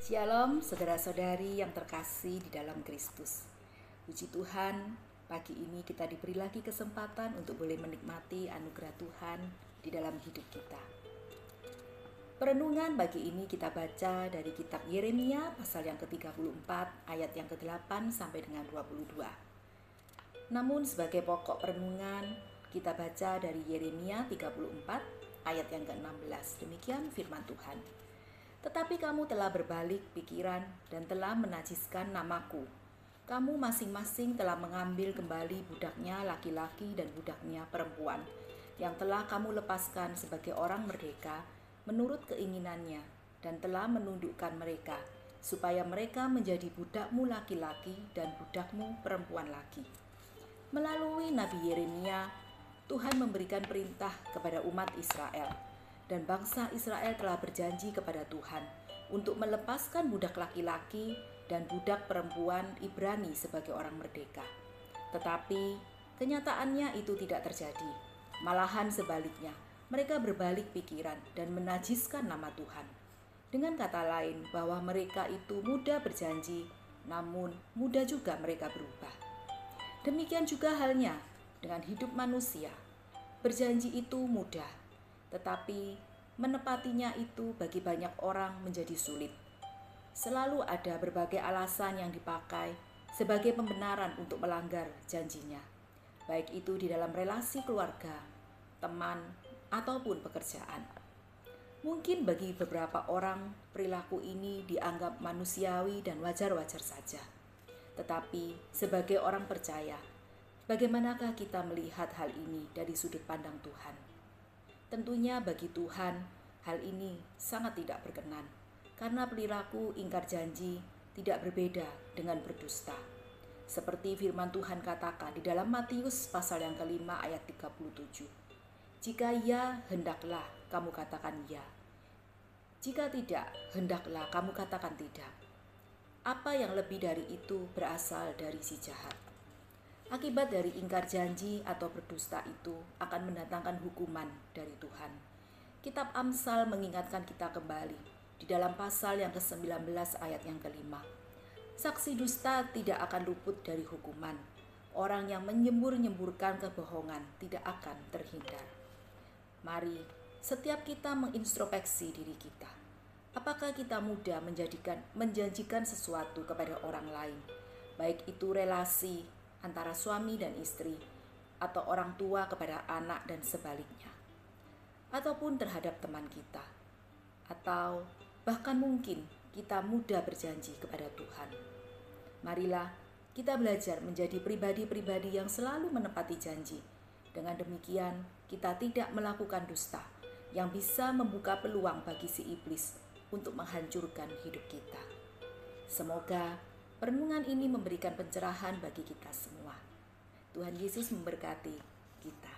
Shalom saudara-saudari yang terkasih di dalam Kristus. Puji Tuhan, pagi ini kita diberi lagi kesempatan untuk boleh menikmati anugerah Tuhan di dalam hidup kita. Perenungan pagi ini kita baca dari kitab Yeremia pasal yang ke-34 ayat yang ke-8 sampai dengan 22. Namun sebagai pokok perenungan kita baca dari Yeremia 34 ayat yang ke-16. Demikian firman Tuhan. Tetapi kamu telah berbalik pikiran dan telah menajiskan namaku. Kamu masing-masing telah mengambil kembali budaknya laki-laki dan budaknya perempuan, yang telah kamu lepaskan sebagai orang merdeka menurut keinginannya, dan telah menundukkan mereka, supaya mereka menjadi budakmu laki-laki dan budakmu perempuan lagi. Melalui Nabi Yeremia, Tuhan memberikan perintah kepada umat Israel. Dan bangsa Israel telah berjanji kepada Tuhan untuk melepaskan budak laki-laki dan budak perempuan Ibrani sebagai orang merdeka. Tetapi kenyataannya itu tidak terjadi. Malahan sebaliknya, mereka berbalik pikiran dan menajiskan nama Tuhan. Dengan kata lain, bahwa mereka itu mudah berjanji, namun mudah juga mereka berubah. Demikian juga halnya dengan hidup manusia. Berjanji itu mudah, tetapi menepatinya itu bagi banyak orang menjadi sulit. Selalu ada berbagai alasan yang dipakai sebagai pembenaran untuk melanggar janjinya, baik itu di dalam relasi keluarga, teman, ataupun pekerjaan. Mungkin bagi beberapa orang perilaku ini dianggap manusiawi dan wajar-wajar saja. Tetapi sebagai orang percaya, bagaimanakah kita melihat hal ini dari sudut pandang Tuhan? Tentunya bagi Tuhan, hal ini sangat tidak berkenan, karena perilaku ingkar janji tidak berbeda dengan berdusta. Seperti firman Tuhan katakan di dalam Matius pasal yang ke-5 ayat 37. Jika ya, hendaklah kamu katakan ya. Jika tidak, hendaklah kamu katakan tidak. Apa yang lebih dari itu berasal dari si jahat. Akibat dari ingkar janji atau berdusta itu akan mendatangkan hukuman dari Tuhan. Kitab Amsal mengingatkan kita kembali di dalam pasal yang ke-19 ayat yang ke-5. Saksi dusta tidak akan luput dari hukuman. Orang yang menyembur-nyemburkan kebohongan tidak akan terhindar. Mari setiap kita mengintrospeksi diri kita. Apakah kita mudah menjanjikan sesuatu kepada orang lain, baik itu relasi antara suami dan istri, atau orang tua kepada anak dan sebaliknya, ataupun terhadap teman kita, atau bahkan mungkin kita mudah berjanji kepada Tuhan. Marilah kita belajar menjadi pribadi-pribadi yang selalu menepati janji. Dengan demikian, kita tidak melakukan dusta yang bisa membuka peluang bagi si iblis untuk menghancurkan hidup kita. Semoga perenungan ini memberikan pencerahan bagi kita semua. Tuhan Yesus memberkati kita.